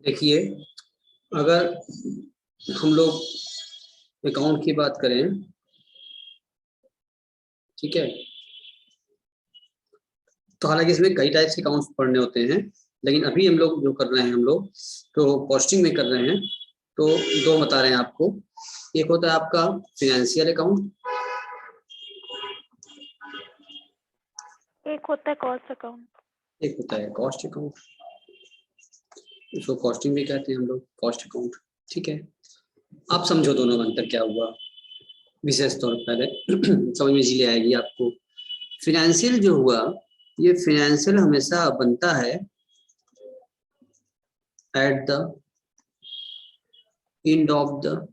देखिए, अगर हम लोग अकाउंट की बात करें, ठीक है, तो हालांकि इसमें कई टाइप्स के अकाउंट्स पढ़ने होते हैं, लेकिन अभी हम लोग जो कर रहे हैं, हम लोग तो कॉस्टिंग में कर रहे हैं। तो दो बता रहे हैं आपको। एक होता है आपका फिनेंशियल अकाउंट, एक होता है कॉस्ट अकाउंट, एक होता है कॉस्ट अकाउंट। इसको कॉस्टिंग भी कहते हैं हम लोग, कॉस्ट अकाउंट। ठीक है, आप समझो दोनों में अंतर क्या हुआ विशेष तौर पर पहले समझ में इजीली आएगी आपको। फिनेंशियल जो हुआ, ये फिनेंशियल हमेशा बनता है at the end of the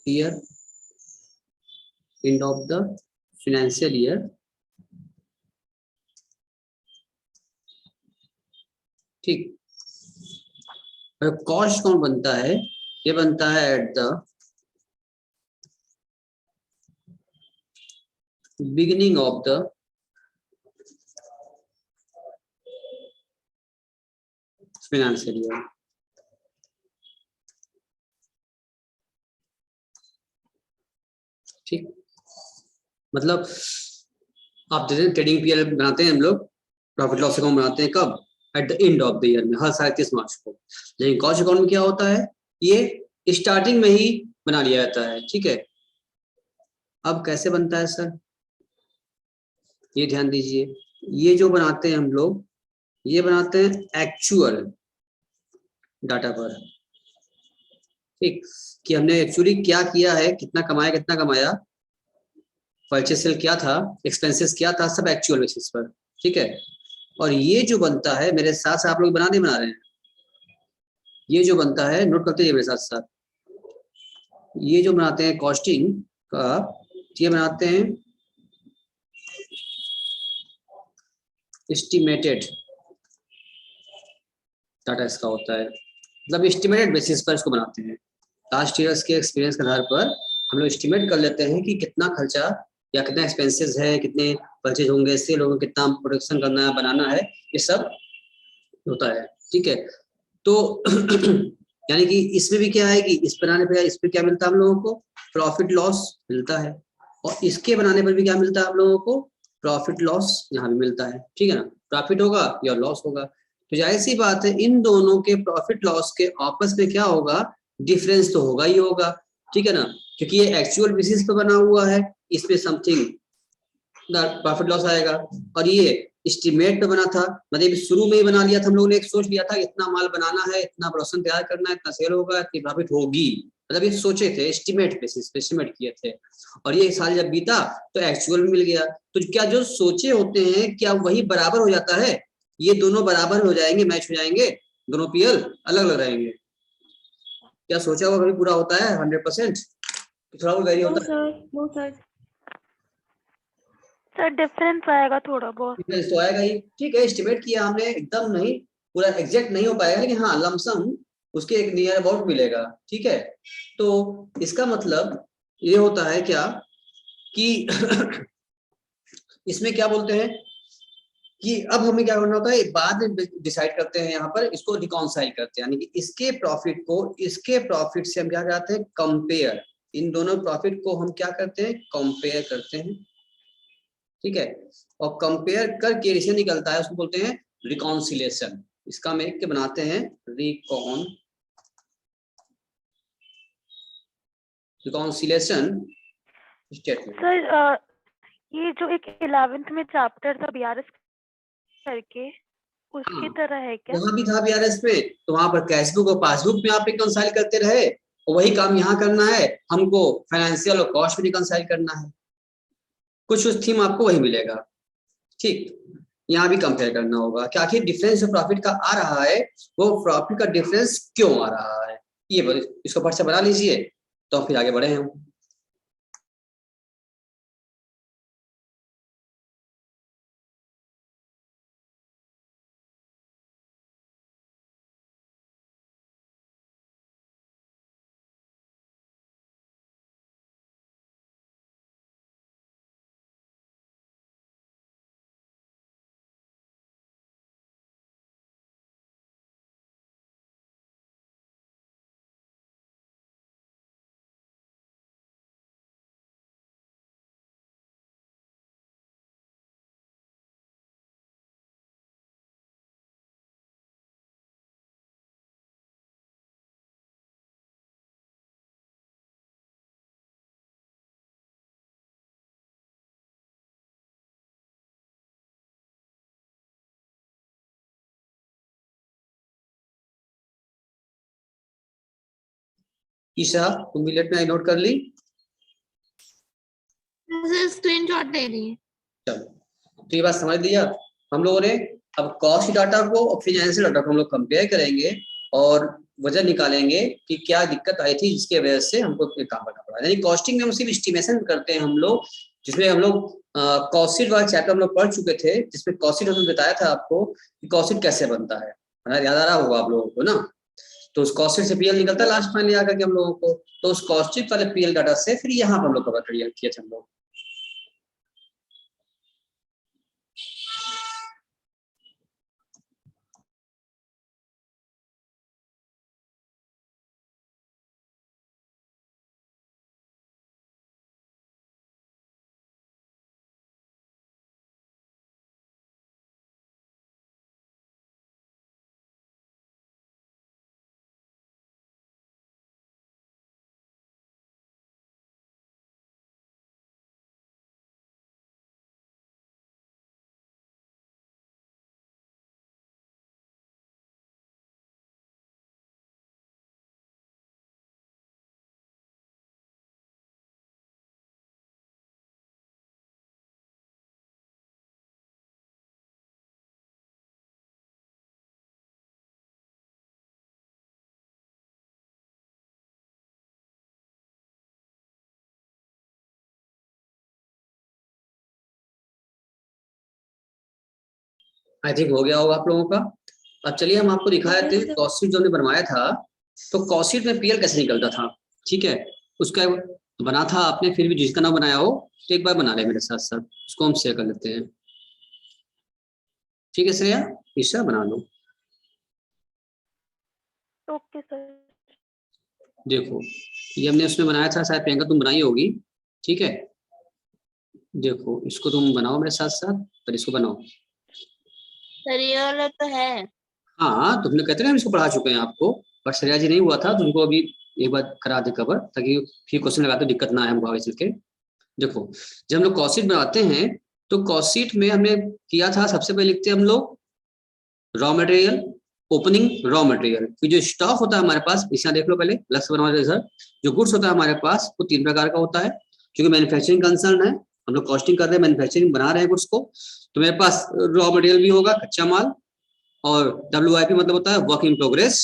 year, end of the financial year. ठीक, कॉस्ट कौन बनता है? ये बनता है at the beginning of the financial year. ठीक, मतलब आप जैसे ट्रेडिंग पीएल बनाते हैं हम लोग, प्रॉफिट लॉस अकाउंट बनाते हैं कब? At the end of the year में, हर साल 31 मार्च को। लेकिन कॉस्ट अकाउंट में क्या होता है? ये स्टार्टिंग में ही बना लिया जाता है। ठीक है, अब कैसे बनता है सर, ये ध्यान दीजिए। ये जो बनाते हैं हम लोग, ये बनाते हैं एक्चुअल डाटा पर। ठीक, कि हमने एक्चुअली क्या किया है, कितना कमाया, कितना कमाया, परचेस सेल क्या था, एक्सपेंसेस क्या था, सब एक्चुअल बेसिस पर। ठीक है, और ये जो बनता है, मेरे साथ साथ आप लोग बना नहीं बना रहे हैं, ये जो बनता है नोट करते हैं मेरे साथ साथ, ये जो बनाते हैं कॉस्टिंग का, ये बनाते हैं एस्टिमेटेड डाटा। इसका होता है मतलब एस्टिमेटेड बेसिस पर इसको बनाते हैं। लास्ट ईयर्स के एक्सपीरियंस के आधार पर हम लोग एस्टिमेट कर लेते हैं कि कितना खर्चा या कितना एक्सपेंसेस है, कितने परचेज होंगे, सेल होंगे, कितना प्रोडक्शन करना है, बनाना है, ये सब होता है। ठीक है, तो यानी कि इसमें भी क्या है कि इस बनाने पर इस पर क्या मिलता है हम लोगों को? प्रॉफिट लॉस मिलता है, और इसके बनाने पर भी क्या मिलता है हम लोगों को? प्रॉफिट लॉस यहाँ भी मिलता है। ठीक है ना, प्रॉफिट होगा या लॉस होगा, तो जाहिर सी बात है इन दोनों के प्रॉफिट लॉस के आपस में क्या होगा? डिफरेंस तो होगा ही होगा। ठीक है ना, क्योंकि ये एक्चुअल बेसिस पे बना हुआ है, इसमें समथिंग प्रॉफिट लॉस आएगा, और ये एस्टिमेट पे बना था, मतलब शुरू में ही बना लिया था हम लोगों ने, एक सोच लिया था इतना माल बनाना है, इतना प्रोडक्शन तैयार करना है, इतना सेल होगा, इतनी प्रॉफिट होगी, मतलब ये सोचे थे, एस्टिमेट बेसिस पे एस्टिमेट किए थे, और ये साल जब बीता तो एक्चुअल में मिल गया। तो क्या जो सोचे होते हैं क्या वही बराबर हो जाता है? ये दोनों बराबर हो जाएंगे, मैच हो जाएंगे, दोनों पीएल अलग अलग रहेंगे? क्या सोचा हुआ कभी पूरा होता है 100%? थोड़ा बहुत वेरी होता है। नो सर, सर डिफरेंस आएगा थोड़ा बहुत। डिफरेंस तो आएगा ही। ठीक है, एस्टिमेट किया हमने, एकदम नहीं, पूरा एग्जैक्ट नहीं हो पाएगा, लेकिन हाँ लमसम उसके एक नियर अबाउट मिलेगा। ठीक है, तो इसका मतलब ये होता है क्या कि इसमें क्या बोलते हैं कि अब हमें क्या करना होता है, बाद में डिसाइड करते हैं, यहाँ पर इसको रिकॉन्साइल करते हैं, यानी कि इसके प्रॉफिट को इसके प्रॉफिट से हम क्या करते हैं? कंपेयर। इन दोनों प्रॉफिट को हम क्या करते हैं? कंपेयर करते हैं। ठीक है, और कंपेयर करके रिजल्ट निकलता है, उसको बोलते हैं रिकॉन्सिलेशन। इसका हम एक के बनाते हैं रिकॉन्सिलेशन स्टेटमेंट। सर ये जो एक 11th में चैप्टर था बीआरएस करके, उसकी तरह है क्या? वहां भी था बीआरएस पे, तो वहां पर कैशबुक और पासबुक में आप रिकॉन्साइल करते रहे, और वही काम यहाँ करना है हमको, फाइनेंशियल और कॉस्ट में रिकॉन्साइल करना है, कुछ उस थीम आपको वही मिलेगा। ठीक, यहाँ भी कंपेयर करना होगा कि आखिर डिफरेंस जो प्रॉफिट का आ रहा है, वो प्रॉफिट का डिफरेंस क्यों आ रहा है, ये इसको फट से बना लीजिए, तो फिर आगे बढ़े हम। ईशा तुम भी लेट में नोट कर ली? स्क्रीनशॉट ले रही है। चलो तो ये बात समझ लिया हम लोगों ने। अब कॉस्ट डाटा को और फाइनेंशियल डाटा को हम लोग कंपेयर करेंगे और वजह निकालेंगे कि क्या दिक्कत आई थी जिसकी वजह से हमको ये काम करना पड़ा। यानी कॉस्टिंग में हम सिर्फ एस्टिमेशन करते हैं हम लोग, जिसमें हम लोग कॉस्ट शीट वाला चैप्टर हम लोग पढ़ चुके थे, जिसमें कॉस्ट शीट हमने बताया था आपको कि कॉस्ट शीट कैसे बनता है, याद आ रहा होगा आप लोगों को ना। तो उस कॉस्ट शीट से पीएल निकलता है लास्ट फाइनली आकर के हम लोगों को, तो उस कॉस्ट शीट वाले पीएल डाटा से फिर यहाँ पर हम लोग कवर किए थे हम लोग। आई थिंक हो गया होगा आप लोगों का। अब चलिए हम आपको दिखा देते हैं कॉस्ट शीट जो हमने बनवाया था। तो कॉस्ट शीट में पीएल कैसे निकलता था, ठीक है, उसका बना था आपने, फिर भी जिसका ना बनाया हो तो एक बार बना ले मेरे साथ साथ, उसको हम शेयर कर लेते हैं। ठीक है श्रेया, ईशा बना लो। Okay sir. देखो ये हमने उसमें बनाया था, शायद प्रियंका तुम बनाई होगी, ठीक है। देखो इसको तुम बनाओ मेरे साथ साथ, पर इसको बनाओ। सर ये वाला तो है। हाँ तुमने कहते ना हम इसको पढ़ा चुके हैं आपको, पर श्रेया जी नहीं हुआ था, तुमको अभी एक बार करा दे कवर, ताकि फिर क्वेश्चन लगाते दिक्कत ना आए हमको आगे चल के। देखो जब हम लोग कॉस्ट शीट बनाते हैं तो कॉस्ट शीट में हमने किया था, सबसे पहले लिखते हैं हम लोग raw material, opening raw material, फिर जो स्टॉक होता है हमारे पास, इसे देख लो पहले अलग से बनवा सर। जो गुड्स होता है हमारे पास वो 3 प्रकार का होता है, क्योंकि मैन्युफैक्चरिंग कंसर्न है, हम लोग कॉस्टिंग कर रहे हैं, मैन्युफैक्चरिंग बना रहे हैं गुड्स को, तो मेरे पास रॉ मटेरियल भी होगा कच्चा माल, और WIP मतलब होता है वर्क इन प्रोग्रेस,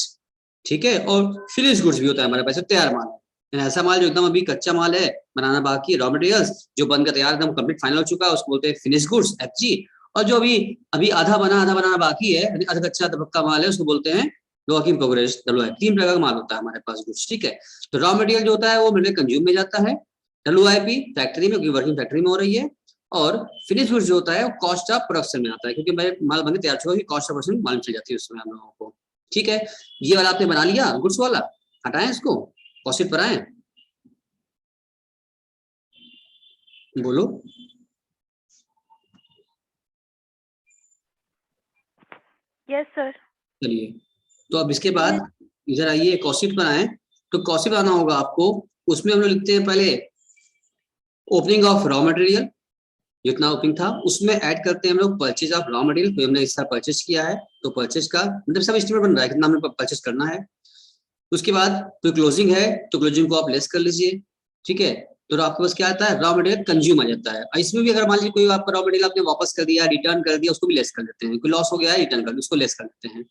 ठीक है, और फिनिश गुड्स भी होता है हमारे पास, तैयार माल, ऐसा माल जो एकदम अभी कच्चा माल है, बनाना बाकी, रॉ मटेरियल्स जो बनकर तैयार एकदम कंप्लीट फाइनल हो चुका है उसको बोलते हैं फिनिश गुड्स FG, और जो अभी अभी आधा बनाना बाकी है, आधा कच्चा पक्का माल है, उसको बोलते हैं वर्क इन प्रोग्रेस WIP। 3 प्रकार का माल होता है हमारे पास गुड्स, ठीक है। तो रॉ मटेरियल जो होता है वो मटेरियल कंज्यूम में जाता है, WIP फैक्ट्री में, क्योंकि वर्किंग फैक्ट्री में हो रही है, और फिनिश गुड्स जो होता है वो कॉस्ट ऑफ प्रोडक्शन में आता है, क्योंकि मेरे माल बनके तैयार चुका है, कॉस्ट ऑफ प्रोडक्शन मालूम चल जाती है उसमें हम लोगों को, ठीक है। ये वाला आपने बना लिया गुड्स वाला, हटाएं इसको, कॉस्ट शीट पर आए, बोलो। Yes sir. चलिए तो अब इसके बाद इधर आइए, कॉस्ट शीट पर आए, तो कॉस्ट शीट बनाना होगा आपको, उसमें हम लोग लिखते हैं पहले ओपनिंग ऑफ रॉ मटेरियल, जितना ओपनिंग था उसमें ऐड करते हैं हम लोग परचेज ऑफ रॉ मटेरियल, तो हमने इस साल परचेज किया है, तो परचेज का मतलब सब एस्टिमेट बन रहा है कितना हमें परचेज करना है। उसके बाद कोई क्लोजिंग है तो क्लोजिंग को आप लेस कर लीजिए, ठीक है। तो आपके पास क्या आता है, रॉ मटेरियल कंज्यूम आ जाता है। इसमें भी अगर मान लीजिए कोई आपका रॉ मटेरियल आपने वापस कर दिया, रिटर्न कर दिया, उसको भी लेस कर देते हैं, कोई लॉस हो गया है रिटर्न कर, उसको लेस कर देते हैं,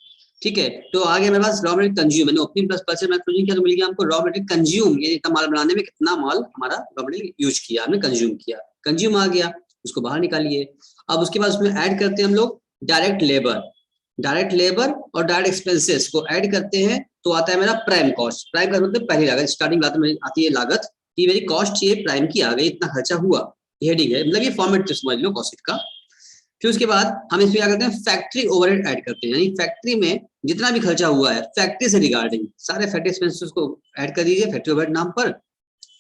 ठीक है। तो आगे मेरे पास रॉ मटेरियल कंज्यूम, मैंने ओपनिंग प्लस परचेज में क्लोजिंग किया तो मिल गया हमको रॉ मटेरियल कंज्यूम, ये इतना माल बनाने में कितना माल हमारा रॉ मटेरियल यूज किया, हमने कंज्यूम किया, कंज्यूम आ गया, उसको बाहर निकालिए। अब उसके बाद उसमें ऐड करते हैं हम लोग डायरेक्ट लेबर, डायरेक्ट लेबर और डायरेक्ट एक्सपेंसेस को ऐड करते हैं, तो आता है मेरा प्राइम कॉस्ट। प्राइम का मतलब पहली लागत, स्टार्टिंग लागत में आती है लागत कि मेरी कॉस्ट ये प्राइम की आ गई, इतना खर्चा हुआ, ये हेडिंग है, मतलब ये फॉर्मेट समझ लो कॉस्ट का। फिर उसके बाद हम इसमें क्या करते हैं, फैक्ट्री ओवरहेड ऐड करते हैं, यानी फैक्ट्री में जितना भी खर्चा हुआ है फैक्ट्री से रिगार्डिंग सारे फैक्ट्री एक्सपेंसेस को ऐड कर दीजिए फैक्ट्री ओवरहेड नाम पर।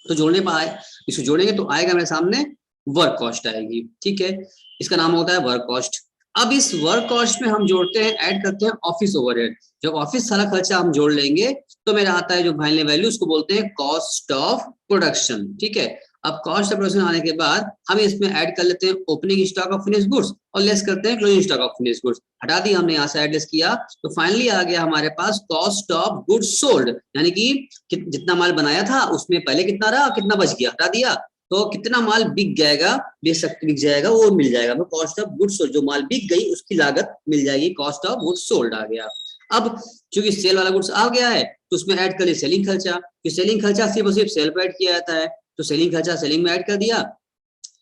तो जोड़ने पर आए, इसको जोड़ेंगे तो आएगा मेरे सामने वर्क कॉस्ट आएगी, ठीक है, इसका नाम होता है वर्क कॉस्ट। अब इस वर्क कॉस्ट में हम जोड़ते हैं, ऐड करते हैं ऑफिस ओवरहेड, जब ऑफिस सारा खर्चा हम जोड़ लेंगे तो मेरा आता है जो फाइनल वैल्यू, उसको बोलते हैं कॉस्ट ऑफ प्रोडक्शन, ठीक है। अब कॉस्ट ऑफ प्रोडक्शन आने के बाद हम इसमें ऐड कर लेते हैं opening stock of finish goods और लेस करते हैं closing stock of finish goods. हटा दिया हमने, यहाँ से ऐड लेस किया तो फाइनली आ गया हमारे पास कॉस्ट ऑफ गुड्स सोल्ड, यानी कि जितना माल बनाया था उसमें पहले कितना रहा, कितना बच गया, हटा दिया तो कितना माल बिक जाएगा, बिक जाएगा वो मिल जाएगा। कॉस्ट ऑफ गुड्स सोल्ड, जो माल बिक गई उसकी लागत मिल जाएगी, कॉस्ट ऑफ गुड्स सोल्ड आ गया। अब चूंकि सेल वाला गुड्स आ गया है तो उसमें ऐड कर लिया सेलिंग खर्चा, कि सेलिंग खर्चा सिर्फ और सिर्फ सेल पर ऐड किया जाता है, तो सेलिंग खर्चा सेलिंग में ऐड कर दिया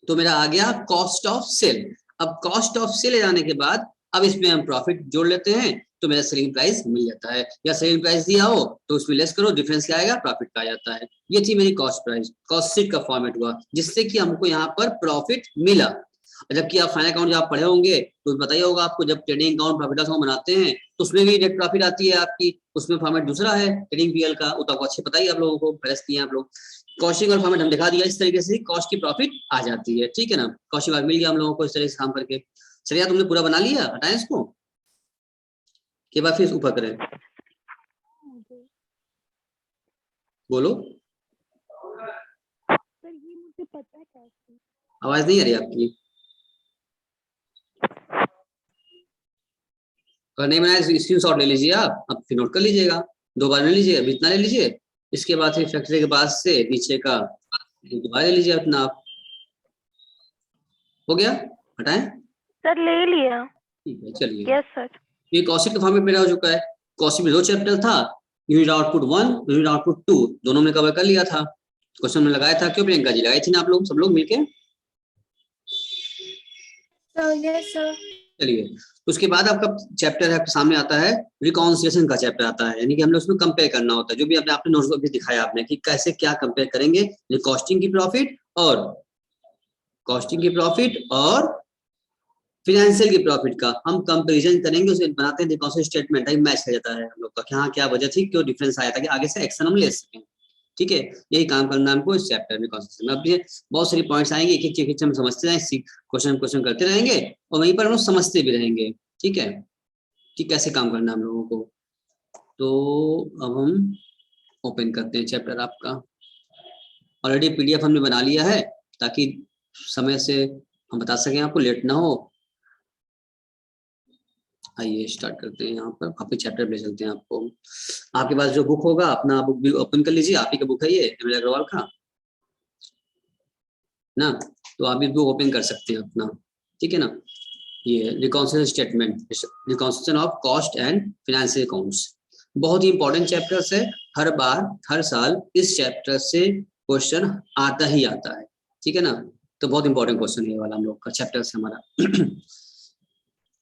तो मेरा आ गया कॉस्ट ऑफ सेल। अब कॉस्ट ऑफ सेल जाने के बाद अब इसमें हम प्रॉफिट जोड़ लेते हैं तो मेरा सेलिंग प्राइस मिल जाता है, या सेलिंग प्राइस दिया हो तो उसमें लेस करो, डिफरेंस क्या आएगा, प्रॉफिट का आ जाता है। ये थी मेरी कॉस्ट प्राइस, कॉस्ट शीट का फॉर्मेट हुआ जिससे कि हमको यहाँ पर प्रॉफिट मिला। जबकि आप फाइनल अकाउंट जब आप पढ़े होंगे तो बताइए होगा आपको, जब ट्रेडिंग अकाउंट प्रॉफिट अकाउंट बनाते हैं तो उसमें भी नेट प्रॉफिट आती है आपकी, उसमें फॉर्मेट दूसरा है ट्रेडिंग पीएल का, वो तो आपको अच्छे पता ही आप लोगों को, प्रेस किए आप लोग। कॉस्टिंग और फॉर्मेट हम दिखा दिया, इस तरीके से कॉस्ट की प्रॉफिट आ जाती है, ठीक है ना। कॉस्टिंग मिल गया हम लोगों को इस तरह से काम करके। चलिए तुमने पूरा बना लिया, हटाएं इसको के बाद फिर ऊपर करें, बोलो। सर ये मुझे पता है कैसे। आवाज नहीं आ रही आपकी, अगर नहीं बनाया स्क्रीनशॉट ले लीजिए आप, अब फिर नोट कर लीजिएगा, 2 बार ले लीजिए, अभी इतना ले लीजिए, इसके बाद फिर फैक्ट्री के बाद से नीचे का दोबारा ले लीजिए अपना आप। हो गया, हटाएं। सर ले लिया। ठीक है चलिए, यस सर। ये कॉस्टिंग का फॉर्मेट मेरा हो चुका है। कॉस्टिंग में 2 चैप्टर था, यूनिट आउटपुट 1, यूनिट आउटपुट 2, दोनों में कवर कर लिया था। क्वेश्चन में लगाया था, क्यों प्रियंका जी लगाई थी ना आप लोग, सब लोग मिलके। Yes sir. चलिए उसके बाद आपका चैप्टर है, आपके सामने आता है रिकॉन्सिलिएशन का चैप्टर आता है, यानी कि हमने उसमें कंपेयर करना होता है, जो भी आपने नोट्स में भी दिखाया आपने कि कैसे क्या कंपेयर करेंगे कॉस्टिंग की प्रॉफिट और फिनेंशियल की प्रॉफिट का हम कंपैरिजन करेंगे, उसे बनाते हैं रिकॉन्सिलिएशन स्टेटमेंट, मैच कर जाता है हम लोग का, हाँ क्या वजह थी, क्यों डिफरेंस आया, ताकि आगे से एक्शन हम ले सकें। ठीक है, यही काम करना हमको इस चैप्टर में कॉन्सेप्ट में। अब ये बहुत सारी पॉइंट्स आएंगे, एक एक चीज हम समझते जाएंगे, क्वेश्चन करते रहेंगे और वहीं पर हम समझते भी रहेंगे। ठीक है, कि कैसे काम करना है हम लोगों को। तो अब हम ओपन करते हैं चैप्टर आपका, ऑलरेडी पीडीएफ हमने बना लिया है ताकि समय से हम बता सकें आपको, लेट ना हो। आइए स्टार्ट करते हैं, यहाँ पर आपके चैप्टर ले चलते हैं आपको। आपके पास जो बुक होगा अपना बुक भी ओपन कर लीजिए, आप ही का बुक है ये एम एल अग्रवाल का ना, तो आप भी बुक ओपन कर सकते हैं अपना, ठीक है ना। ये reconciliation statement, reconciliation of cost and financial accounts, बहुत ही इंपॉर्टेंट चैप्टर है। हर बार हर साल इस चैप्टर से क्वेश्चन आता ही आता है, ठीक है ना। तो बहुत इंपॉर्टेंट क्वेश्चन ये वाला हम लोग का चैप्टर से हमारा।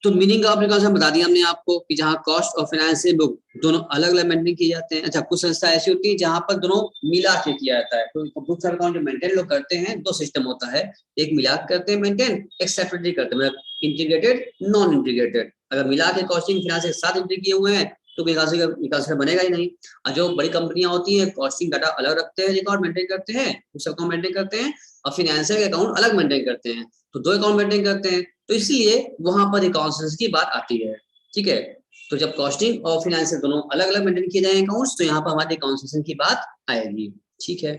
तो मीनिंग ऑफ रिकॉन्सिलिएशन बता दिया हमने आपको कि जहाँ कॉस्ट और फाइनेंशियल बुक दोनों अलग अलग मेंटेन किए जाते हैं। अच्छा, कुछ संस्था ऐसी होती है जहाँ पर दोनों मिला के किया जाता है। तो बुक्स और अकाउंट जो मेंटेन लोग करते हैं, 2 सिस्टम होता है, एक मिला करते हैं मेंटेन, एक सेपरेटली करते हैं, मतलब इंटीग्रेटेड नॉन इंटीग्रेटेड। अगर मिला के कॉस्टिंग फाइनेंस एक साथ एंट्री किए हुए हैं तो निकासी बनेगा ही नहीं। और जो बड़ी कंपनियां होती हैं कॉस्टिंग डाटा अलग रखते हैं, रिकॉर्ड मेंटेन करते हैं, उस अकाउंट मेंटेन करते हैं, और फाइनेंशियल अकाउंट अलग मेंटेन करते हैं, तो 2 अकाउंट मेंटेन करते हैं। तो इसलिए वहां पर रिकॉन्सिलिएशन की बात आती है, ठीक है। तो जब कॉस्टिंग और फाइनेंशियल दोनों अलग अलग मेंटेन किए जाएंगे अकाउंट्स, तो यहाँ पर हमारे रिकॉन्सिलिएशन की बात आएगी, ठीक है।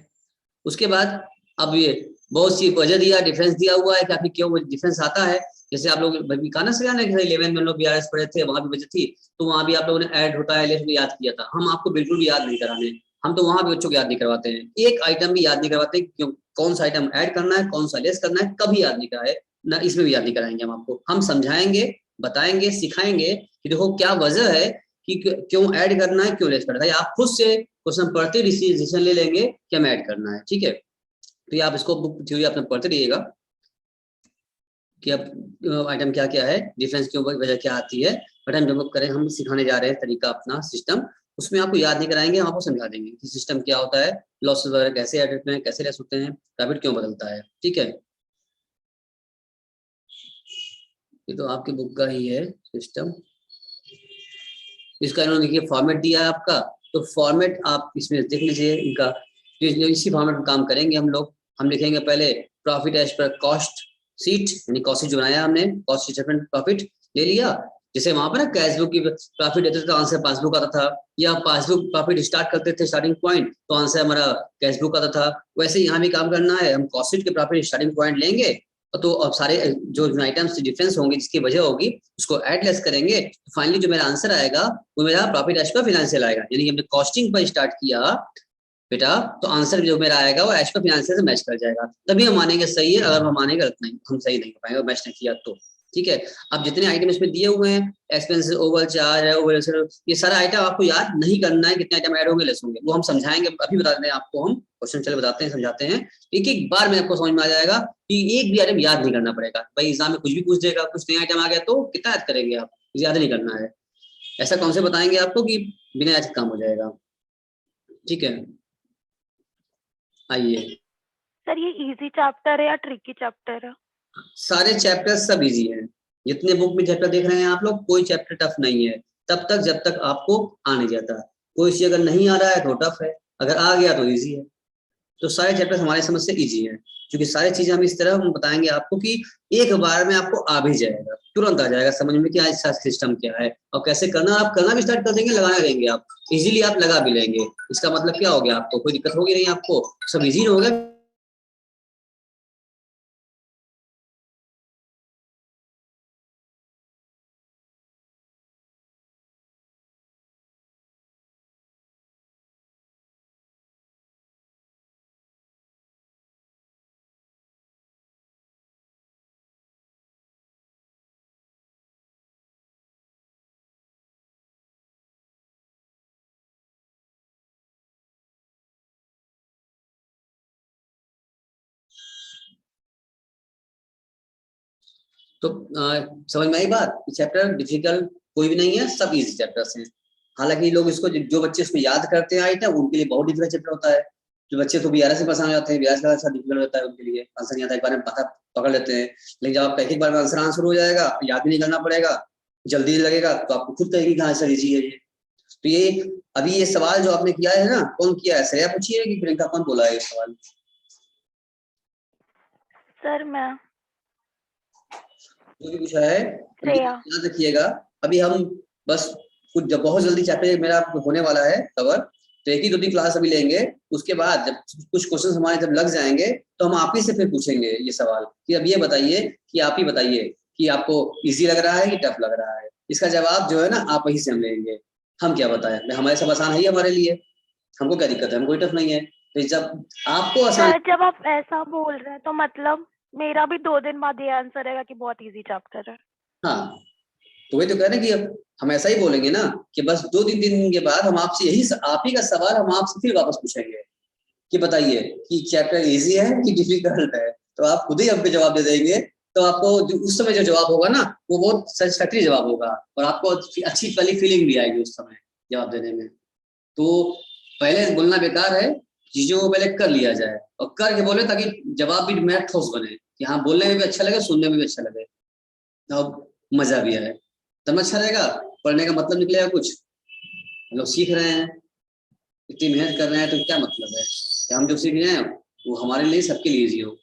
उसके बाद अब ये बहुत सी वजह दिया, डिफरेंस दिया हुआ है कि आपकी क्यों डिफरेंस आता है। जैसे आप लोग काना से 11 में लोग बीआरएस पढ़े थे, वहां भी वजह थी, तो वहां भी आप लोगों ने ऐड होता है लेस याद किया था। हम आपको बिल्कुल भी याद नहीं कराने, हम तो वहां भी बच्चों को याद नहीं करवाते हैं, एक आइटम भी याद नहीं करवाते, क्यों, कौन सा आइटम ऐड करना है, कौन सा लेस करना है, कभी याद नहीं कराए ना, इसमें भी याद नहीं कराएंगे हम आपको। हम समझाएंगे, बताएंगे, सिखाएंगे कि देखो क्या वजह है कि क्यों ऐड करना है, क्यों लेस करना है। आप खुद से क्वेश्चन पढ़ते डिसीजन ले लेंगे कि हमें ऐड करना है, ठीक है। तो आप इसको बुक थ्योरी अपने पढ़ते रहिएगा कि अब आइटम क्या क्या है, डिफरेंस क्यों, वजह क्या आती है। बट हम जब करें, हम सिखाने जा रहे हैं तरीका अपना सिस्टम, उसमें आपको याद नहीं कराएंगे, हम आपको समझा देंगे कि सिस्टम क्या होता है, लॉसेस वगैरह कैसे ऐड होते हैं, कैसे लेस होते हैं, प्रॉफिट क्यों बदलता है, ठीक है। ये तो आपकी बुक का ही है सिस्टम। इसका इन्होंने देखिए फॉर्मेट दिया है आपका, तो फॉर्मेट आप इसमें देख लीजिए इनका, इसी फॉर्मेट में काम करेंगे हम लोग। हम लिखेंगे पहले profit as per cost sheet, यानी कॉस्ट शीट जो बनाया हमने, कॉस्ट स्टेटमेंट प्रॉफिट ले लिया, जैसे वहां पर ना कैश बुक की प्रॉफिट देते थे तो आंसर पासबुक आता था, या पासबुक प्रॉफिट स्टार्ट करते थे स्टार्टिंग पॉइंट तो आंसर हमारा कैश बुक आता था। वैसे यहाँ भी काम करना है, हम कॉस्ट शीट के प्रॉफिट स्टार्टिंग पॉइंट लेंगे तो अब सारे जो आइटम्स डिफरेंस होंगे जिसकी वजह होगी उसको ऐड लेस करेंगे, तो फाइनली जो मेरा आंसर आएगा वो मेरा प्रॉफिट एज पर फिनेंशियल आएगा। यानी कि हमने कॉस्टिंग पर स्टार्ट किया बेटा तो आंसर जो मेरा आएगा वो एज पर फिनेंशियल से मैच कर जाएगा, तभी हम मानेंगे सही है। अगर हम मानेंगे गलत नहीं, हम सही नहीं कर पाएंगे मैच नहीं किया तो। ठीक है, अब जितने आइटम इसमें दिए हुए हैं, एक्सपेंसेस, ओवर चार्ज है, ओवर, ये सारा आइटम आपको याद नहीं करना है, कितने आइटम ऐड होंगे लेस होंगे वो हम समझाएंगे, अभी बता दें आपको, हम क्वेश्चन चले बताते हैं, समझाते हैं। एक एक बार में आपको समझ में आ जाएगा कि एक भी आइटम याद नहीं करना पड़ेगा। भाई एग्जाम में कुछ भी पूछ देगा, कुछ नया आइटम आ गया तो कितना याद करेंगे आप, याद नहीं करना है। ऐसा कौन से बताएंगे आपको कि बिना याद काम हो जाएगा। ठीक है, आइए। सर ये इजी चैप्टर है या ट्रिकी चैप्टर है? सारे चैप्टर सब इजी हैं, जितने बुक में चैप्टर देख रहे हैं आप लोग, कोई चैप्टर टफ नहीं है तब तक जब तक आपको आ नहीं जाता। कोई चीज अगर नहीं आ रहा है तो टफ है, अगर आ गया तो इजी है। तो सारे चैप्टर हमारे समझ से इजी है, क्योंकि सारी चीजें हम इस तरह हम बताएंगे आपको कि एक बार में आपको आ भी जाएगा, तुरंत आ जाएगा समझ में कि आज इसका सिस्टम क्या है और कैसे करना। आप करना भी स्टार्ट कर देंगे, लगाना देंगे आप, इजीली आप लगा भी लेंगे। इसका मतलब क्या हो गया, आपको कोई दिक्कत होगी नहीं, आपको सब इजी होगा। तो समझ में आई बात, चैप्टर डिफिकल्ट कोई भी नहीं है, सब इजी चैप्टर्स हैं। हालांकि लोग इसको जो बच्चे इसको याद करते हैं आइटम उनके लिए बहुत डिफिकल्ट चैप्टर होता है। जो बच्चे तो बीआरएस से पसंद जाते हैं, बीआरएस का अच्छा डिफिकल्ट होता है उनके लिए, आंसर नहीं आता, एक बार में पता पकड़ लेते हैं। लेकिन जब आप एक एक बार में आंसर हो जाएगा, याद भी नहीं करना पड़ेगा, जल्दी लगेगा तो आपको खुद कहेगी कि आंसर इजी है ये। तो ये अभी ये सवाल जो आपने किया है ना, कौन किया है, श्रेया पूछी है कि प्रियंका, कौन बोला है ये सवाल? सर मैं जो भी पूछा है, श्रेया। याद रखिएगा। अभी हम बस कुछ जब बहुत जल्दी चैप्टर मेरा होने वाला है कवर, तो एक ही 2 दिन क्लास अभी लेंगे। उसके बाद जब कुछ क्वेश्चन हमारे जब लग जाएंगे तो हम आप ही से फिर पूछेंगे ये सवाल कि अब ये बताइए कि आप ही बताइए कि आपको इजी लग रहा है कि टफ लग रहा है। इसका जवाब जो है ना आप वहीं से हम लेंगे, हम क्या बताएं, हमारे सब आसान है ही हमारे लिए, हमको क्या दिक्कत है, हमको टफ नहीं है। तो जब आपको आसान, सर जब आप ऐसा बोल रहे हैं तो मतलब मेरा भी 2 दिन बाद ये आंसर रहेगा कि बहुत इजी चैप्टर है। हाँ तो वही तो कह रहे हैं कि हम ऐसा ही बोलेंगे ना कि बस 2-3 दिन के बाद हम आपसे यही आप ही का सवाल हम आपसे फिर वापस पूछेंगे कि बताइए कि चैप्टर इजी है कि डिफिकल्ट है, तो आप खुद ही हमको जवाब दे देंगे। तो आपको उस समय जो जवाब होगा ना वो बहुत सेटिस्फैक्टरी जवाब होगा और आपको अच्छी वाली फीलिंग भी आएगी उस समय जवाब देने में। तो पहले बोलना बेकार है, चीजों को पहले कर लिया जाए और करके बोले ताकि जवाब भी मेरा ठोस बने कि हाँ बोलने में भी अच्छा लगे, सुनने में भी अच्छा लगे और मजा भी आए, तब अच्छा रहेगा। पढ़ने का मतलब निकलेगा कुछ, हम लोग सीख रहे हैं, इतनी मेहनत कर रहे हैं तो क्या मतलब है कि हम जो सीख रहे हैं वो हमारे लिए सबके लिए इजी हो।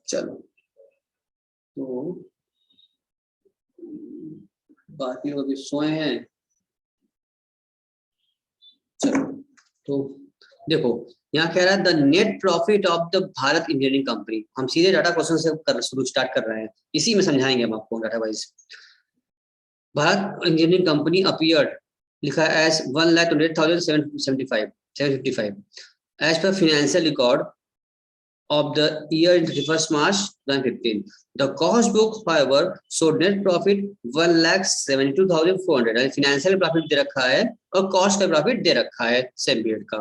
चलो तो बाकी लोग अभी सोए हैं। चलो तो देखो यहाँ कह रहा है the net profit of the Bharat engineering company. हम सीधे डाटा क्वेश्चन से शुरू स्टार्ट कर रहे हैं, इसी में समझाएंगे हम आपको data wise. Bharat engineering company appeared लिखा है as 1,20,755 as per financial record of the year in 31st March 2015. The cost book, however, showed net profit 1,72,400. Financial profit दे रखा है और कॉस्ट का प्रॉफिट दे रखा है सेम पीरियड का।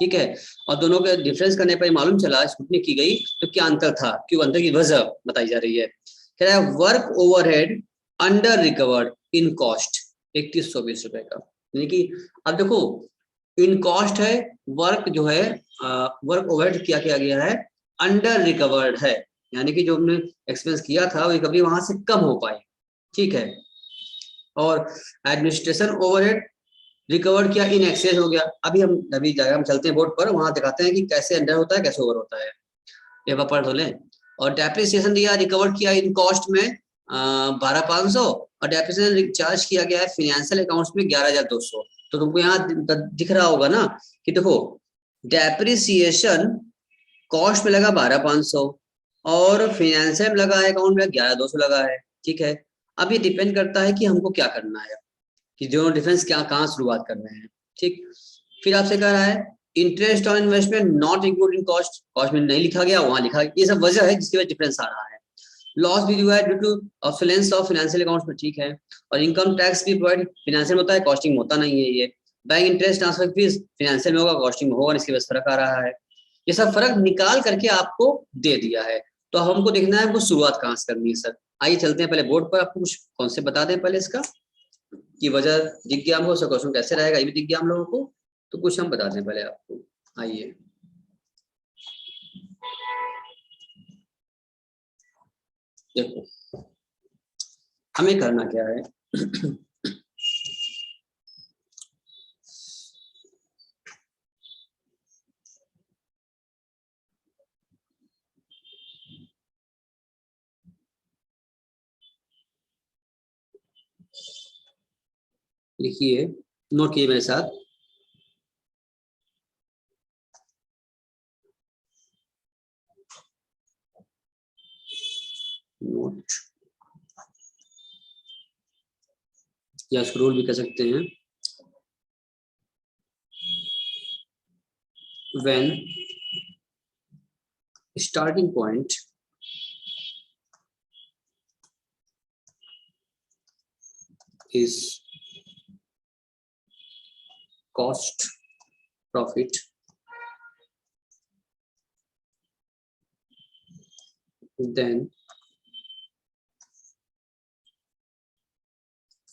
ठीक है, और दोनों के डिफरेंस करने पर मालूम चला, स्क्रूटनी की गई तो क्या अंतर था, क्यों अंतर की वजह बताई जा रही है। कह रहा है work overhead under recovered in cost 3120 रुपए का। यानी कि अब देखो इन कॉस्ट है, वर्क जो है वर्क ओवरहेड क्या किया गया है, अंडर रिकवर्ड है, यानी कि जो हमने एक्सपेंस किया था वो रिकवरी वहां से कम हो पाई, ठीक है। और एडमिनिस्ट्रेशन ओवरहेड रिकवर किया, इन एक्सेस हो गया। अभी डायग्राम चलते हैं बोर्ड पर, वहां दिखाते हैं कि कैसे अंडर होता है कैसे ओवर होता है, ये पढ़ लें। और डेप्रिसिएशन दिया, रिकवर किया इन कॉस्ट में 12,500 और डेप्रिसिएशन चार्ज किया गया है फाइनेंशियल अकाउंट्स में 11,200। तो तुमको यहाँ दिख रहा होगा ना कि देखो डेप्रिसिएशन कॉस्ट में लगा 12,500 और फाइनेंशियल में लगा है अकाउंट में 11,200 लगा है, ठीक है। अब ये डिपेंड करता है कि हमको क्या करना है, कि दोनों डिफरेंस क्या कहाँ शुरुआत कर रहे हैं, ठीक। फिर आपसे कह रहा है interest on investment not include in cost, cost में नहीं लिखा गया, वहां लिखा, ये सब वजह है जिसकी वजह डिफरेंस आ रहा है। लॉस भी जो है due to obsolescence of financial accounts में, ठीक है। और इनकम टैक्स भी प्रोवाइड फाइनेंशियल होता है, कॉस्टिंग में होता नहीं है। ये bank interest transfer fees financial में होगा, कॉस्टिंग में होगा, इसके वजह फर्क आ रहा है। ये सब फर्क निकाल करके आपको दे दिया है, तो हमको देखना है हमको शुरुआत कहाँ से करनी है सर। आइए चलते हैं पहले बोर्ड पर, आपको कुछ कॉन्सेप्ट बता दें पहले इसका, की वजह दिख गया हमको, क्वेश्चन कैसे रहेगा ये भी दिख गया हम लोगों को, तो कुछ हम बता दें पहले आपको। आइए देखो हमें करना क्या है लिखिए, नोट कीजिए मेरे साथ। नोट या स्क्रॉल भी कर सकते हैं। When starting point is cost profit, then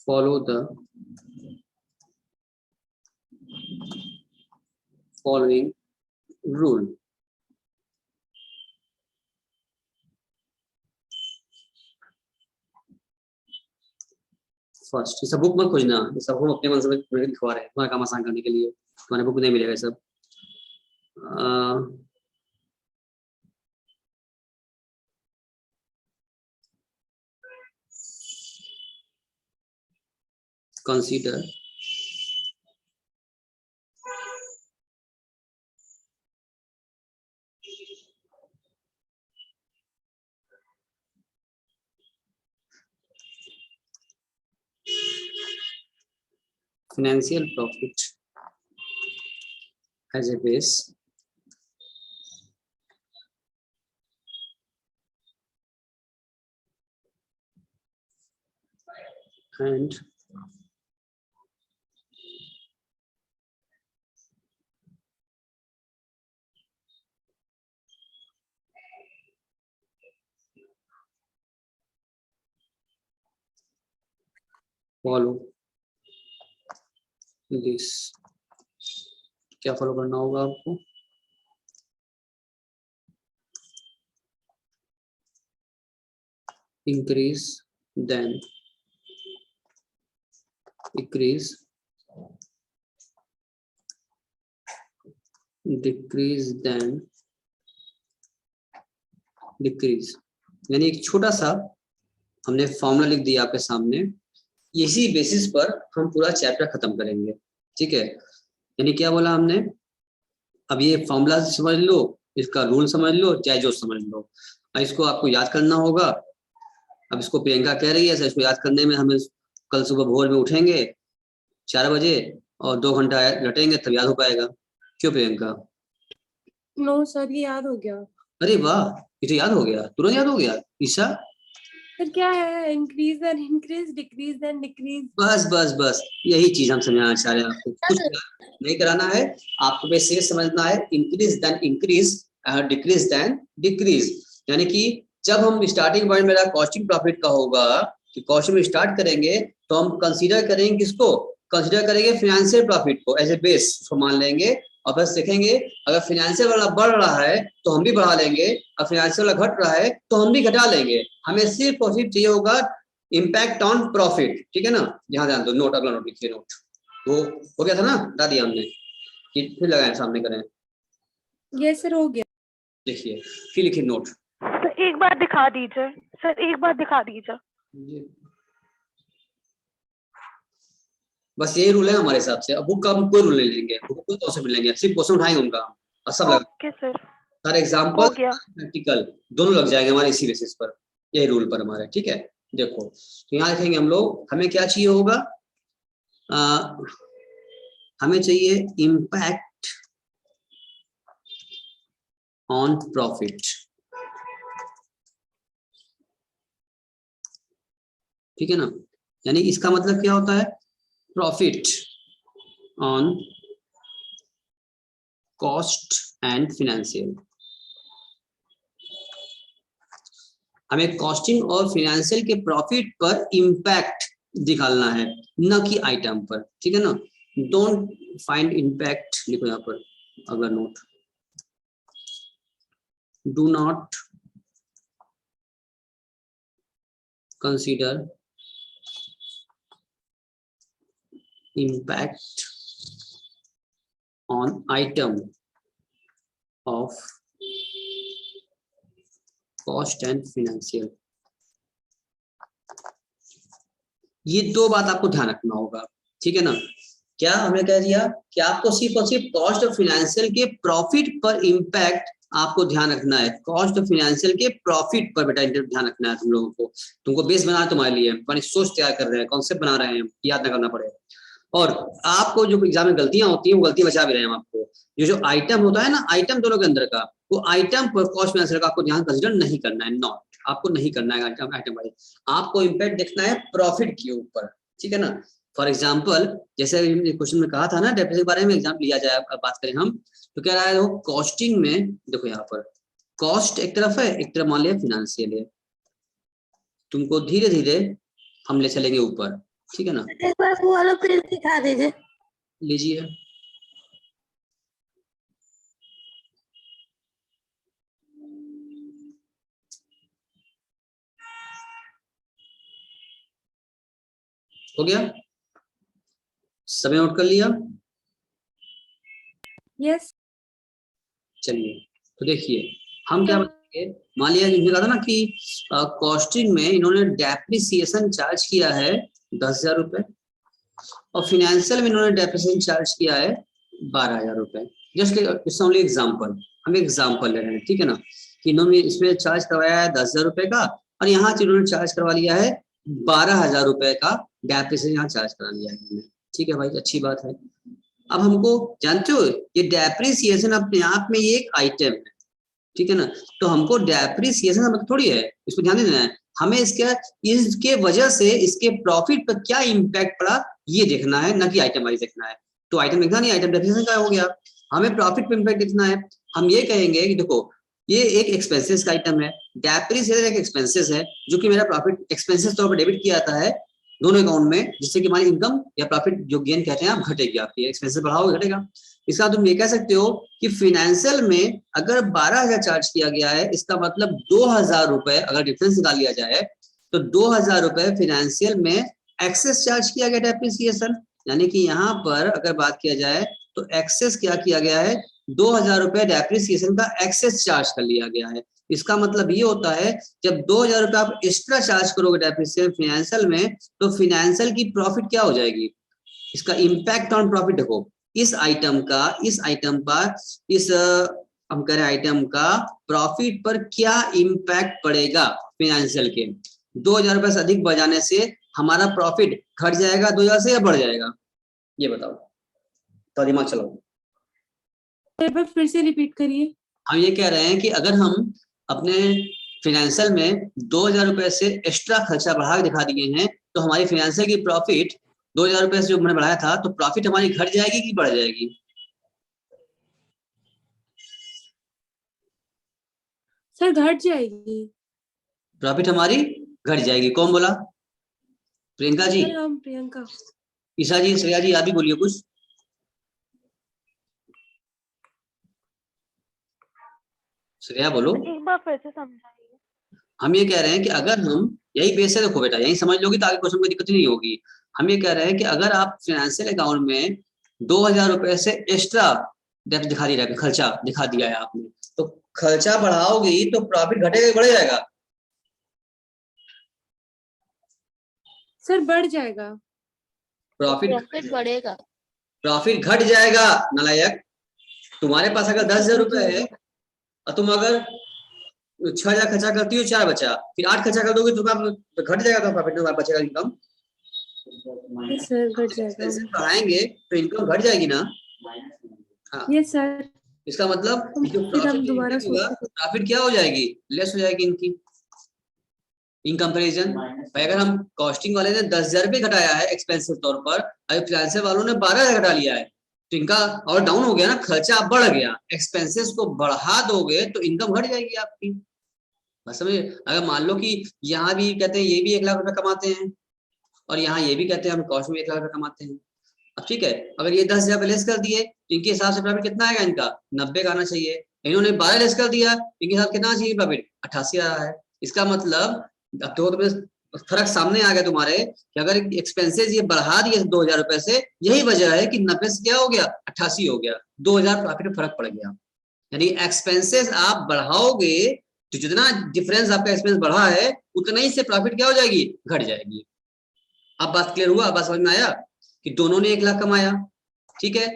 follow the following rule. First, ये सब बुक मत खोजना, ये सब हम अपने मन से लिखवा रहे हैं तुम्हारा काम आसान करने के लिए, तुम्हारे बुक नहीं मिलेगा सब। Consider financial profit as a base and follow this। क्या फॉलो करना होगा आपको? increase then decrease, decrease then decrease। यानी एक छोटा सा हमने फॉर्मूला लिख दिया आपके सामने, इसी बेसिस पर हम पूरा चैप्टर खत्म करेंगे, ठीक है। यानी क्या बोला हमने, अब ये फॉर्मूला समझ लो, इसका रूल समझ लो, चाहे जो समझ लो, इसको आपको याद करना होगा। अब इसको प्रियंका कह रही है सर, इसको याद करने में हमें कल सुबह भोर में उठेंगे 4 बजे और 2 घंटा लटेंगे तब याद हो पाएगा। क्यों प्रियंका? नो सर, ये याद हो गया। अरे वाह, ये तो याद हो गया, तुरंत याद हो गया। ईशा सर क्या है? Increase and increase, decrease and decrease. बस बस बस यही चीज हम समझाना चाह रहे हैं आपको, कुछ नहीं कराना है आपको, बस ये समझना है increase then increase, decrease then decrease. यानी कि जब हम स्टार्टिंग पॉइंट मेरा कॉस्टिंग प्रॉफिट का होगा कि कॉस्टिंग में स्टार्ट करेंगे तो हम कंसीडर करेंगे किसको, कंसीडर करेंगे फाइनेंशियल प्रॉफिट को एज ए बेस, उसको मान लेंगे और बस देखेंगे अगर फाइनेंशियल वाला बढ़ रहा है तो हम भी बढ़ा लेंगे, और फाइनेंशियल वाला घट रहा है तो हम भी घटा लेंगे। हमें सिर्फ और सिर्फ चाहिए होगा इम्पैक्ट ऑन प्रॉफिट, ठीक है ना। यहाँ ध्यान दो, नोट अगला नोट लिखिए, नोट वो हो गया था ना, हटा दिया हमने, फिर लगाए सामने करें, यस सर हो गया। देखिए फिर लिखिए नोट। सर एक बार दिखा दीजिए, सर एक बार दिखा दीजिए। बस यही रूल है हमारे हिसाब से। अब बुक का हम कोई रूल नहीं लेंगे, बुक को तो से मिलेंगे, सिर्फ क्वेश्चन उठाएंगे उनका और सब लगा ओके सर, सारे एग्जांपल हो गया। प्रैक्टिकल दोनों लग जाएंगे हमारे इसी बेसिस पर, यही रूल पर हमारे, ठीक है। देखो तो यहाँ लिखेंगे हम लोग, हमें क्या चाहिए होगा, हमें चाहिए इम्पैक्ट ऑन प्रॉफिट, ठीक है ना। यानी इसका मतलब क्या होता है, profit on cost and financial. हमें कॉस्टिंग और फिनेंशियल के प्रॉफिट पर इम्पैक्ट दिखाना है, न कि आइटम पर, ठीक है ना। डोंट फाइंड इम्पैक्ट, लिखो यहाँ पर अगला note, do not consider impact on item of cost and financial। ये दो बात आपको ध्यान रखना होगा, ठीक है ना। क्या हमने कह दिया कि आपको सिर्फ और सिर्फ कॉस्ट और फिनेंशियल के प्रॉफिट पर इम्पैक्ट आपको ध्यान रखना है, कॉस्ट और फिनेंशियल के प्रॉफिट पर बेटा ध्यान रखना है तुम लोगों को। तुमको बेस बना तुम्हारे लिए, तुम्हारी सोच तैयार कर रहे हैं, कॉन्सेप्ट बना रहे हैं, याद ना करना पड़ेगा। और आपको जो एग्जाम में गलतियां होती हैं वो गलती बचा भी रहे हैं हम आपको। जो आइटम होता है ना, आइटम दोनों के अंदर का, वो आइटम पर कॉस्ट फिनेंशियल का आपको ध्यान कंसीडर नहीं करना है, नॉट, आपको नहीं करना है आइटम वाइज, आपको इम्पैक्ट देखना है प्रॉफिट के ऊपर, ठीक है ना। फॉर एग्जाम्पल जैसे क्वेश्चन में कहा था ना, डेप्रिसिएशन के बारे में एग्जाम लिया जाए, बात करें हम तो कह रहा है वो कॉस्टिंग में, देखो यहाँ पर कॉस्ट एक तरफ है, एक तरफ मान लिया फिनेंशियल है, तुमको धीरे धीरे हम ले चलेंगे ऊपर, ठीक है ना। एक बार वो वाला पेज दिखा दीजिए। लीजिए, हो गया, समय नोट कर लिया, यस चलिए तो देखिए हम क्या बताएंगे, मान लिया इन्होंने कहा था ना कि कॉस्टिंग में इन्होंने डेप्रिसिएशन चार्ज किया है 10,000 रुपए, और फिनेंशियल में इन्होंने डेप्रिसिएशन चार्ज किया है 12,000 रुपए। जस्ट इट्स ओनली एग्जांपल, हम एग्जांपल ले रहे हैं, ठीक है ना, कि इन्होंने इसमें चार्ज करवाया है 10,000 रुपए का, और यहाँ से इन्होंने चार्ज करवा लिया है 12,000 रुपए का डेप्रिसिएशन यहाँ चार्ज करा लिया है इन्होंने, ठीक है भाई, अच्छी बात है। अब हमको जानते हो ये डेप्रिसिएशन अपने आप में ये एक आइटम है, ठीक है ना, तो हमको डेप्रिसिएशन मतलब थोड़ी है, इस पर ध्यान देना है, हमें इसके वजह से इसके प्रॉफिट पर क्या इम्पैक्ट पड़ा ये देखना है, ना कि आइटम वाइज देखना है। तो आइटम देखना नहीं, आइटम डेप्रिसिएशन का हो गया, हमें प्रॉफिट पर इम्पैक्ट देखना है। हम ये कहेंगे कि देखो ये एक एक्सपेंसेस का आइटम है, डेप्रिसिएशन एक एक्सपेंसेस है, जो कि मेरा प्रॉफिट एक्सपेंसेस तौर पर डेबिट किया जाता है दोनों अकाउंट में, जिससे कि हमारी इनकम या प्रॉफिट जो गेन कहते हैं आप घटेगी, आपकी एक्सपेंसेस बढ़ाओगे घटेगा। इसका तुम ये कह सकते हो कि फिनेंशियल में अगर 12,000 चार्ज किया गया है, इसका मतलब 2,000 रुपए अगर डिफरेंस निकाल लिया जाए तो 2,000 रुपए फिनेंशियल में एक्सेस चार्ज किया गया डेप्रिसिएशन, यानी कि यहाँ पर अगर बात किया जाए तो एक्सेस क्या किया गया है, 2,000 रुपए डेप्रिसिएशन का एक्सेस चार्ज कर लिया गया है। इसका मतलब ये होता है जब 2,000 रुपए आप एक्स्ट्रा चार्ज करोगे डेप्रिसिएशन फिनेंशियल में, तो फिनेंशियल की प्रॉफिट क्या हो जाएगी, इसका इम्पैक्ट ऑन प्रॉफिट देखो, इस आइटम पर इस हम कह रहे हैं आइटम का प्रॉफिट पर क्या इम्पैक्ट पड़ेगा फिनेंशियल के। 2,000 रुपए से अधिक बढ़ जाने से हमारा प्रॉफिट घट जाएगा 2,000 से या बढ़ जाएगा, ये बताओ, तो दिमाग चलाओ। एक बार फिर से रिपीट करिए। हम ये कह रहे हैं कि अगर हम अपने फिनेंशियल में 2,000 रुपए से एक्स्ट्रा खर्चा बढ़ा के दिखा दिए हैं, तो हमारी फिनेंशियल की प्रॉफिट 2,000 रुपए से जो मैंने बढ़ाया था, तो प्रॉफिट हमारी घट जाएगी कि बढ़ जाएगी? सर घट जाएगी। प्रॉफिट हमारी घट जाएगी, कौन बोला? प्रियंका जी, सर हम प्रियंका। ईशा जी, श्रेया जी, आप भी बोलिए कुछ। श्रेया बोलो। एक बार फिर से समझाइए। हम ये कह रहे हैं कि अगर हम यही बेस है, देखो बेटा यही समझ लोगी तो आगे क्वेश्चन में दिक्कत नहीं होगी। हम ये कह रहे हैं कि अगर आप फाइनेंशियल अकाउंट में 2000 रुपए से एक्स्ट्रा डेप्थ दिखा दिया है, खर्चा दिखा दिया है आपने, तो खर्चा बढ़ाओगी तो प्रॉफिट घटेगा या बढ़ जाएगा? सर बढ़ जाएगा। प्रॉफिट बढ़ेगा। प्रॉफिट घट जाएगा नालायक। तुम्हारे पास अगर 10,000 रुपए है और तुम अगर 6,000 खर्चा करती हो, 4 बचा, फिर 8 खर्चा कर दोगे तो घट जाएगा, तो प्रॉफिट में बचेगा इनकम। यस सर घट जाएगा। एक्सपेंसेस बढ़ाएंगे तो इनकम घट जाएगी ना। हाँ, यस सर। इसका मतलब जो फिर हम प्रॉफिट दोबारा होगा सोचते प्रॉफिट क्या हो जाएगी, लेस हो जाएगी इनकी इन कंपेरिजन। भाई अगर हम कॉस्टिंग वाले ने 10,000 रुपये घटाया है एक्सपेंसिव तौर पर, अगर फाइनेंशियल वालों ने 12,000 घटा लिया है, तो इनका और डाउन हो गया ना, खर्चा बढ़ गया। एक्सपेंसेस को बढ़ा दोगे तो इनकम घट जाएगी आपकी। बस समझिए, अगर मान लो कि यहाँ भी कहते हैं ये भी 1 लाख रुपए कमाते हैं और यहाँ ये भी कहते हैं हम कॉस्ट में 1 लाख रुपए कमाते हैं, अब ठीक है, अगर ये 10,000 लेस कर दिए तो इनके हिसाब से प्रॉफिट कितना आएगा, इनका 90 का आना चाहिए। इन्होंने 12 लेस कर दिया, इनके साथ कितना चाहिए प्रॉफिट, 88 आ रहा है। इसका मतलब अब तो तुम्हें फर्क सामने आ गया तुम्हारे कि अगर एक्सपेंसेस ये बढ़ा दिए 2,000 रुपए से, यही वजह है कि 90 से क्या हो गया, 88 हो गया, 2,000 प्रॉफिट में फर्क पड़ गया। यानी एक्सपेंसेस आप बढ़ाओगे तो जितना डिफरेंस आपका एक्सपेंस बढ़ा है उतना ही से प्रॉफिट क्या हो जाएगी, घट जाएगी। अब बात क्लियर हुआ, बात समझ में आया कि दोनों ने 1 लाख कमाया, ठीक है,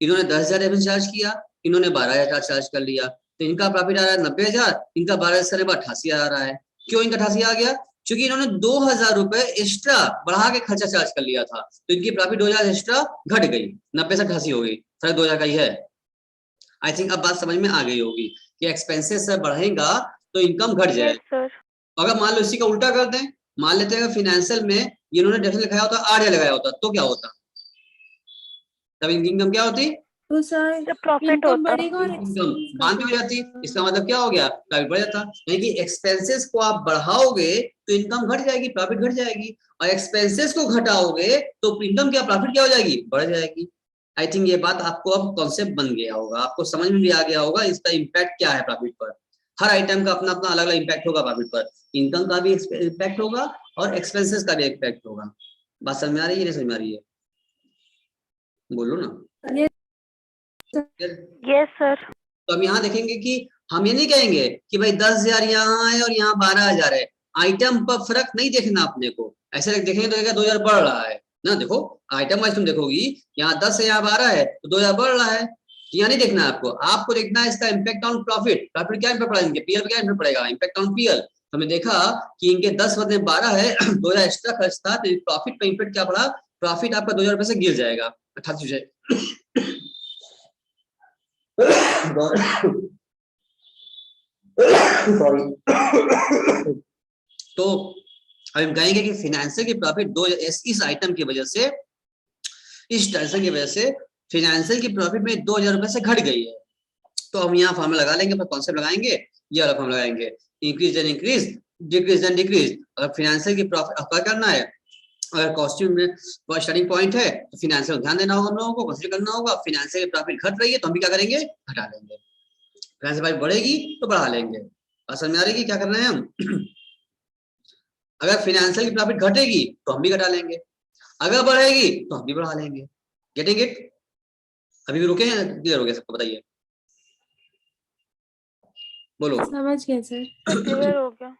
इन्होंने 10,000 रेवेन्यू चार्ज किया, इन्होंने 12,000 चार्ज कर लिया, तो इनका प्रॉफिट आ रहा है 90,000, इनका 12 से 88 आ रहा है। क्यों इनका 88 आ गया, क्योंकि इन्होंने 2,000 रुपए एक्स्ट्रा बढ़ा के खर्चा चार्ज कर लिया था, तो इनकी प्रॉफिट 2,000 एक्स्ट्रा घट गई, 90 से 88 हो गई, फर्क 2,000 का ही है। आई थिंक अब बात समझ में आ गई होगी कि एक्सपेंसेस से बढ़ेगा तो इनकम घट जाए। Yes sir. अगर मान लो इसी का उल्टा कर दें, मान लेते हैं फाइनेंशियल में इन्होंने डेफिनेट लिखाया होता 8,000 लगाया होता, तो क्या होता, तब इनकी इनकम क्या होती, तो सर प्रॉफिट इनकम होता। बढ़ेगा और इनकम एक्सपेंस मान हो जाती। इसका मतलब क्या हो गया, प्रॉफिट बढ़ जाता। यानी कि एक्सपेंसेस को आप बढ़ाओगे तो इनकम घट जाएगी, प्रॉफिट घट जाएगी, और एक्सपेंसेस को घटाओगे तो इनकम क्या, प्रॉफिट क्या हो जाएगी, बढ़ जाएगी। आई थिंक ये बात आपको अब कॉन्सेप्ट बन गया होगा, आपको समझ में भी आ गया होगा इसका इम्पैक्ट क्या है प्रॉफिट पर। हर आइटम का अपना अपना अलग अलग इम्पैक्ट होगा प्रॉफिट पर, इनकम का भी इम्पैक्ट होगा और एक्सपेंसेस का भी इम्पैक्ट होगा। बात समझ में आ रही है, नहीं समझ में आ रही है, बोलो ना। Yes sir. तो अब यहाँ देखेंगे कि हम ये नहीं कहेंगे कि भाई 10,000 यहाँ है और यहाँ 12,000 है, आइटम पर फर्क नहीं देखना अपने को, ऐसे देखेंगे तो 2,000 बढ़ रहा है ना। देखो आइटम वाइज तुम देखोगी, यहाँ 10 है यहाँ 12 है तो 2,000 बढ़ रहा है, यहाँ नहीं देखना है आपको, आपको देखना है इसका इम्पैक्ट ऑन प्रॉफिट। प्रॉफिट क्या इम्पैक्ट पड़ा, इनके पीएल पे क्या इम्पैक्ट पड़ेगा, इम्पैक्ट ऑन पीएल। हमने देखा कि इनके 10 बदले 12 है, 2,000 एक्स्ट्रा खर्च था, तो प्रॉफिट पे इम्पैक्ट क्या पड़ा, प्रॉफिट आपका 2,000 रुपए से गिर जाएगा, 88 से। तो हम कहेंगे कि फाइनेंशियल की प्रॉफिट इस आइटम की वजह से, इस ट्रांजेक्शन की वजह से फाइनेंशियल की प्रॉफिट में 2,000 रुपए से घट गई है। तो हम यहाँ फॉर्मूला लगा लेंगे, पर कॉन्सेप्ट लगाएंगे, ये वाला फॉर्मूला लगाएंगे, increase and increase, decrease and decrease. अगर फाइनेंशियल की प्रॉफिट क्या करना है, अगर कॉस्ट्यूम में स्टार्टिंग पॉइंट है तो फाइनेंशियल ध्यान देना होगा, हम लोगों को कंसीडर करना होगा। फाइनेंशियल की प्रॉफिट घट रही है तो हम भी क्या करेंगे, घटा लेंगे। फाइनेंशियल प्रॉफिट बढ़ेगी तो बढ़ा लेंगे। समझ में आ रही है क्या कर रहे हैं हम। अगर फाइनेंशियल की प्रॉफिट घटेगी तो हम भी घटा लेंगे, अगर बढ़ेगी तो हम भी बढ़ा लेंगे। Getting it? अभी भी रुके हैं, क्लियर हो गया सबको, बताइए, बोलो। समझ गए सर। क्लियर हो गया।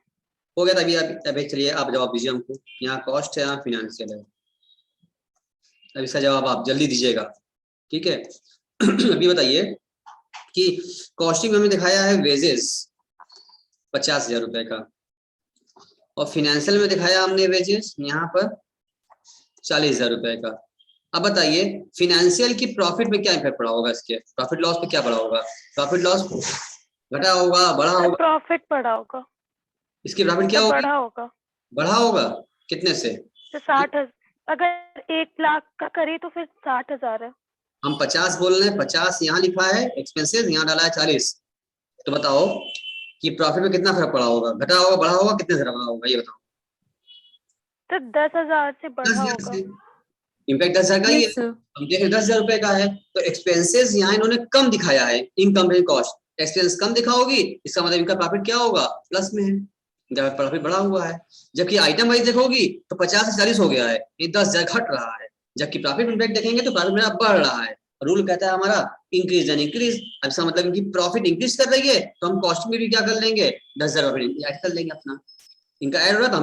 हो गया, तभी अभी चलिए आप जवाब दीजिए हमको। यहाँ कॉस्ट है, यहाँ फाइनेंशियल है, अब इसका जवाब आप जल्दी दीजिएगा, ठीक है। अभी बताइए कि कॉस्टिंग में हमें दिखाया है वेजेस 50,000 रुपए का, और फाइनेंशियल में दिखाया हमने वेजेस यहाँ पर 40,000 रुपए का। अब बताइए फाइनेंशियल की प्रॉफिट में क्या इम्पैक्ट पड़ा होगा, इसके प्रॉफिट लॉस पे क्या पड़ा होगा, प्रॉफिट लॉस घटा होगा, बढ़ा होगा, प्रॉफिट बढ़ा होगा। इसकी प्रॉफिट क्या होगी, बढ़ा होगा। बढ़ा होगा, कितने से, तो 60,000, अगर 1 लाख का करे तो फिर 60,000 है। हम 50 बोल रहे हैं, 50 यहाँ लिखा है एक्सपेंसेस, यहाँ डाला है 40, तो बताओ कि प्रॉफिट में कितना फर्क पड़ा होगा, घटा होगा, बढ़ा होगा, कितने से बढ़ा होगा, ये बताओ। तो 10,000 से बढ़ा होगा। इम्पैक्ट 10,000 का ही है, यस सर। हम देख रहे 10,000 रुपए का है, तो एक्सपेंसेस यहाँ इन्होंने कम दिखाया है इन कंपनी कॉस्ट, एक्सपेंस कम दिखाओगी इसका मतलब इनका प्रॉफिट क्या होगा, प्लस में है, जब प्रॉफिट बढ़ा हुआ है। जबकि आइटम वाइज देखोगी तो 50 से 40 हो गया है, ये 10,000 घट रहा है। जबकि प्रॉफिट इम्पैक्ट देखेंगे तो प्रॉफिट मेरा बढ़ रहा है। रूल कहता है हमारा इंक्रीज एंड इंक्रीज। अब इसका मतलब इनकी प्रॉफिट इंक्रीज कर रही है तो हम कॉस्ट में भी क्या कर लेंगे, 10,000 प्रॉफिट ऐड कर लेंगे अपना। इनका ऐड हो रहा है तो हम